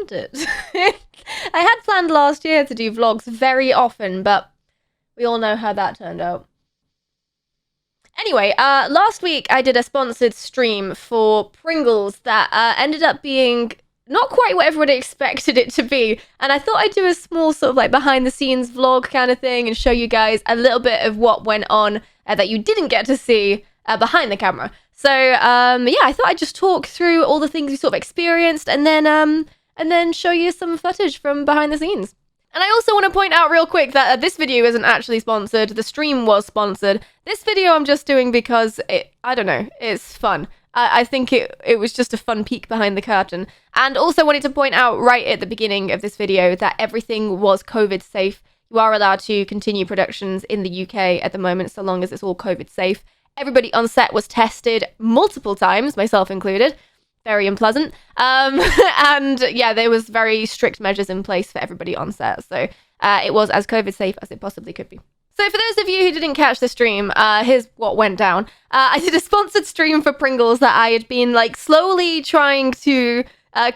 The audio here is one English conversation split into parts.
planned it. I had planned last year to do vlogs very often, but we all know how that turned out. Anyway, last week I did a sponsored stream for Pringles that ended up being not quite what everybody expected it to be. And I thought I'd do a small sort of like behind the scenes vlog kind of thing and show you guys a little bit of what went on that you didn't get to see behind the camera. So, yeah, I thought I'd just talk through all the things we sort of experienced and then show you some footage from behind the scenes. And I also want to point out real quick that this video isn't actually sponsored. The stream was sponsored. This video I'm just doing because I don't know, it's fun. I think it was just a fun peek behind the curtain. And also wanted to point out right at the beginning of this video that everything was COVID safe. You are allowed to continue productions in the UK at the moment, so long as it's all COVID safe. Everybody on set was tested multiple times, myself included. Very unpleasant. And yeah, there was very strict measures in place for everybody on set. So it was as COVID safe as it possibly could be. So for those of you who didn't catch the stream, here's what went down. I did a sponsored stream for Pringles that I had been like slowly trying to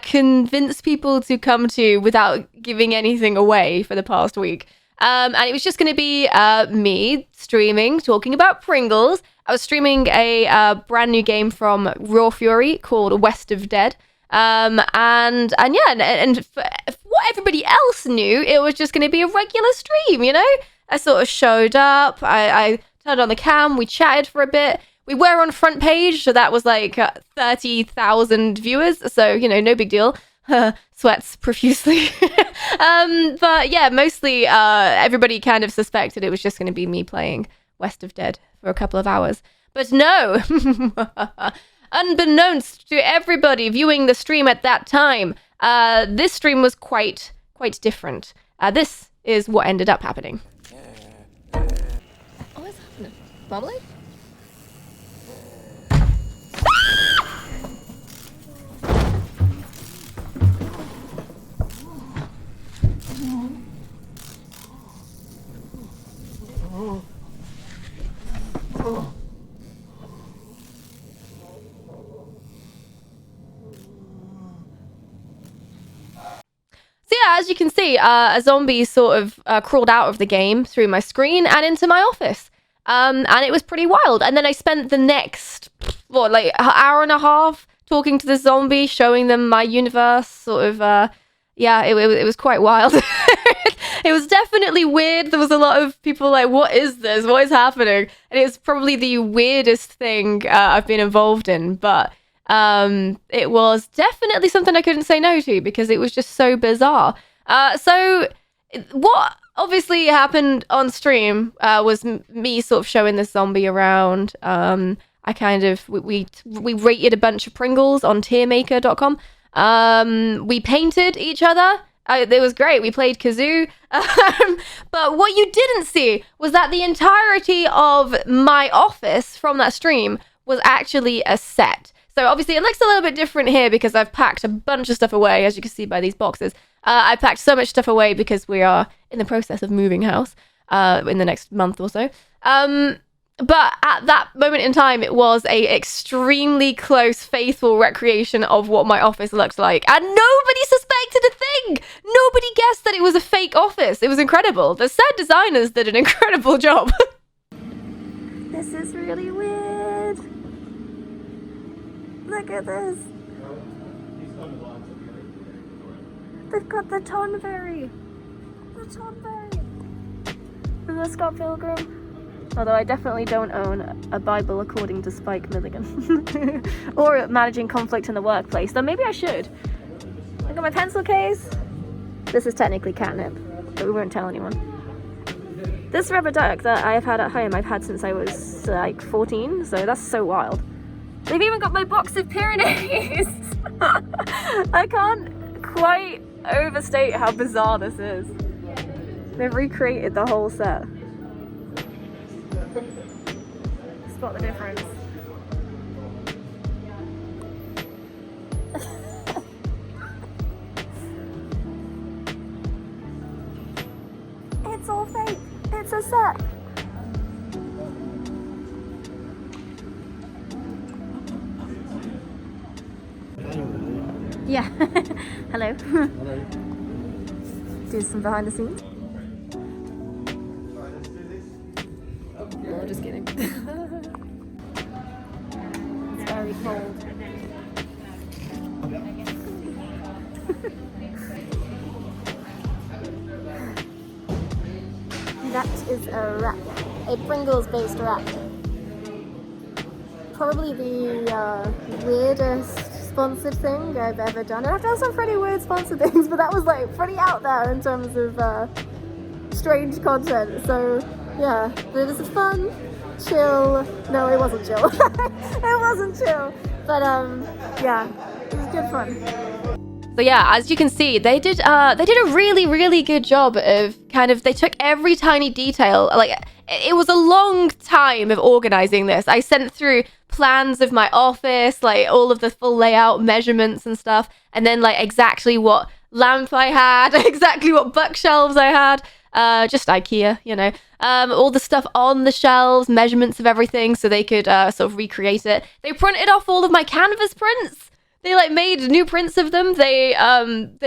convince people to come to without giving anything away for the past week. And it was just going to be me streaming, talking about Pringles. I was streaming a brand new game from Raw Fury called West of Dead. And yeah, and for what everybody else knew, it was just going to be a regular stream, you know? I sort of showed up, I turned on the cam, we chatted for a bit. We were on front page, so that was like 30,000 viewers, so, you know, no big deal. Sweats profusely. But yeah, mostly everybody kind of suspected it was just going to be me playing West of Dead for a couple of hours. But no! Unbeknownst to everybody viewing the stream at that time, this stream was quite different. This is what ended up happening. Oh, what's happening? Bubbly? So yeah, as you can see, a zombie sort of crawled out of the game through my screen and into my office. And it was pretty wild. And then I spent the next, like an hour and a half talking to the zombie, showing them my universe, sort of, yeah, it was quite wild. It was definitely weird. There was a lot of people like, what is this? What is happening? And it's probably the weirdest thing I've been involved in, but it was definitely something I couldn't say no to because it was just so bizarre. So what obviously happened on stream was me sort of showing this zombie around. I kind of, we rated a bunch of Pringles on tiermaker.com. We painted each other. It was great. We played kazoo. But what you didn't see was that the entirety of my office from that stream was actually a set. So obviously it looks a little bit different here because I've packed a bunch of stuff away, as you can see by these boxes. I packed so much stuff away because we are in the process of moving house in the next month or so. But at that moment in time, it was a extremely close, faithful recreation of what my office looked like. And nobody suspected a thing! Nobody guessed that it was a fake office. It was incredible. The set designers did an incredible job. This is really weird. Look at this. They've got the Tonberry. The Tonberry. And the Scott Pilgrim. Although I definitely don't own a Bible according to Spike Milligan. Or managing conflict in the workplace, though maybe I should. I got my pencil case. This is technically catnip, but we won't tell anyone. This rubber duck that I have had at home, I've had since I was like 14, so that's so wild. They've even got my box of Pyrenees! I can't quite overstate how bizarre this is. They've recreated the whole set. Spot the difference. It's all fake. It's a set. Yeah. Hello. Hello. Do some behind the scenes. No, just kidding. It's very cold. That is a wrap. A Pringles-based wrap. Probably the weirdest sponsored thing I've ever done. And I've done some pretty weird sponsored things, but that was like pretty out there in terms of strange content. So yeah, but it was fun, chill. No, it wasn't chill. It wasn't chill. But yeah, it was good fun. So yeah, as you can see, they did a really good job of they took every tiny detail. Like, it was a long time of organizing this. I sent through plans of my office, like all of the full layout, measurements and stuff, and then like exactly what lamp I had, exactly what bookshelves I had, just IKEA, you know, all the stuff on the shelves, measurements of everything, so they could sort of recreate it. They printed off all of my canvas prints. They like made new prints of them. They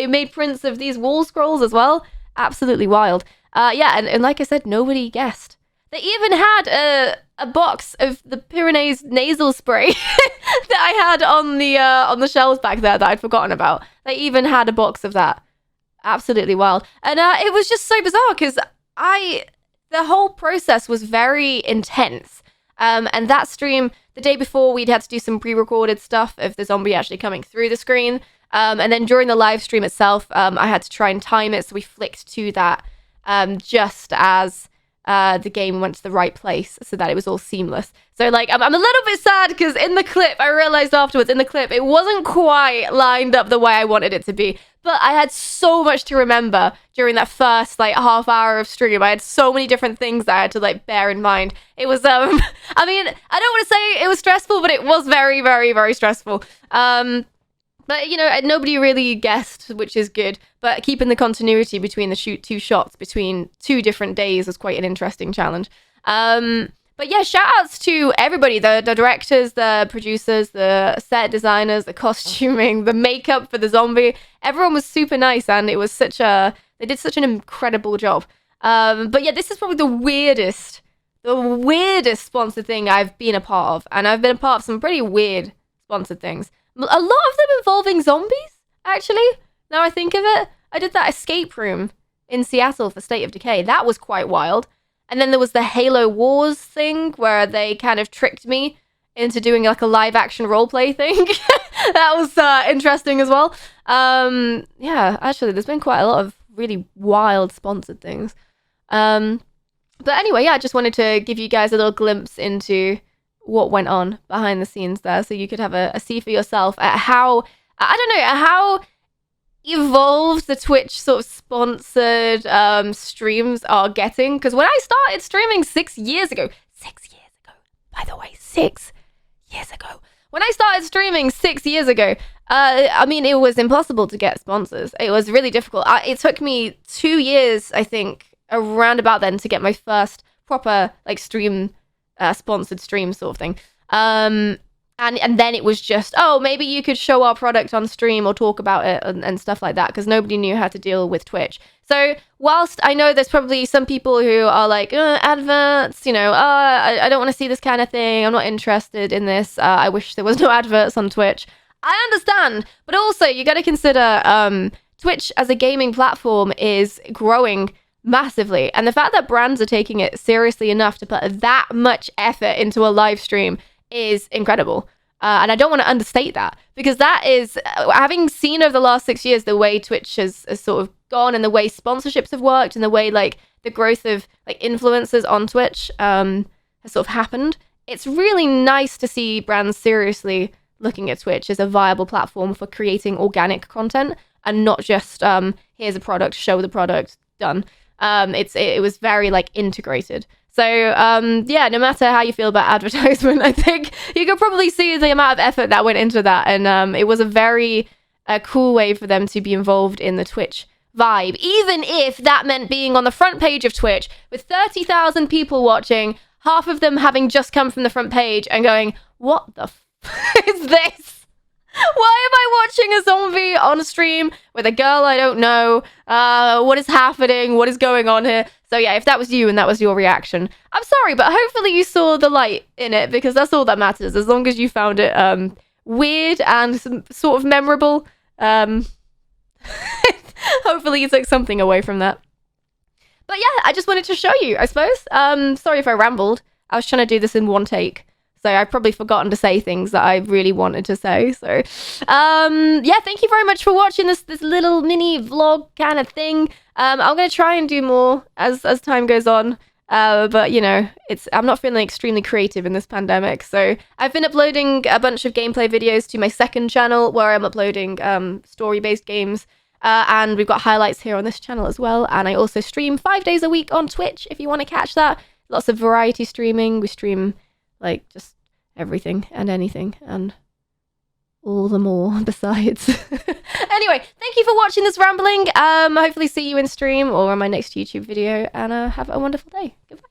made prints of these wall scrolls as well. Absolutely wild. Yeah, and like I said, nobody guessed. They even had a box of the Pyrenees nasal spray that I had on the shelves back there that I'd forgotten about. They even had a box of that. Absolutely wild. And it was just so bizarre because the whole process was very intense. And that stream, the day before, we'd had to do some pre-recorded stuff of the zombie actually coming through the screen. And then during the live stream itself, I had to try and time it, so we flicked to that just as the game went to the right place so that it was all seamless. So like, I'm a little bit sad because in the clip, I realized afterwards in the clip, it wasn't quite lined up the way I wanted it to be. But I had so much to remember during that first like half hour of stream. I had so many different things that I had to like bear in mind. It was I mean, I don't want to say it was stressful, but it was very, very, very stressful. But you know, nobody really guessed, which is good. But keeping the continuity between the two shots between 2 different days was quite an interesting challenge. But yeah, shout outs to everybody, the directors, the producers, the set designers, the costuming, the makeup for the zombie. Everyone was super nice, and it was they did such an incredible job. But yeah, this is probably the weirdest sponsored thing I've been a part of. And I've been a part of some pretty weird sponsored things. A lot of them involving zombies, actually, now I think of it. I did that escape room in Seattle for State of Decay. That was quite wild. And then there was the Halo Wars thing where they kind of tricked me into doing like a live action roleplay thing. That was interesting as well. Yeah, actually, there's been quite a lot of really wild sponsored things. But anyway, yeah, I just wanted to give you guys a little glimpse into what went on behind the scenes there, so you could have a see for yourself at how, I don't know, how evolved the Twitch sort of sponsored streams are getting. Because when I started streaming 6 years ago, by the way, 6 years ago, when I started streaming 6 years ago, I mean, it was impossible to get sponsors. It was really difficult. It took me 2 years, I think, around about then to get my first proper like stream sponsored stream sort of thing. And then it was just, oh, maybe you could show our product on stream or talk about it and stuff like that, because nobody knew how to deal with Twitch. So whilst I know there's probably some people who are like, adverts, you know, I don't want to see this kind of thing. I'm not interested in this. I wish there was no adverts on Twitch. I understand. But also, you got to consider Twitch as a gaming platform is growing massively. And the fact that brands are taking it seriously enough to put that much effort into a live stream is incredible. And I don't want to understate that, because that is, having seen over the last 6 years the way Twitch has sort of gone and the way sponsorships have worked and the way like the growth of like influencers on Twitch has sort of happened. It's really nice to see brands seriously looking at Twitch as a viable platform for creating organic content and not just here's a product, show the product, done. It was very like integrated. So, yeah, no matter how you feel about advertisement, I think you could probably see the amount of effort that went into that. And it was a very cool way for them to be involved in the Twitch vibe, even if that meant being on the front page of Twitch with 30,000 people watching, half of them having just come from the front page and going, what the f is this? Why am I watching a zombie on stream with a girl I don't know? What is happening? What is going on here? So yeah, if that was you and that was your reaction, I'm sorry, but hopefully you saw the light in it, because that's all that matters. As long as you found it weird and some sort of memorable, hopefully you took something away from that. But yeah, I just wanted to show you, I suppose. Sorry if I rambled. I was trying to do this in one take. So I've probably forgotten to say things that I really wanted to say. So, yeah, thank you very much for watching this little mini vlog kind of thing. I'm going to try and do more as time goes on. But, you know, I'm not feeling extremely creative in this pandemic. So I've been uploading a bunch of gameplay videos to my second channel, where I'm uploading story-based games. And we've got highlights here on this channel as well. And I also stream 5 days a week on Twitch if you want to catch that. Lots of variety streaming. We stream like just everything and anything and all the more besides. Anyway, thank you for watching this rambling. Hopefully see you in stream or on my next YouTube video, and have a wonderful day. Goodbye.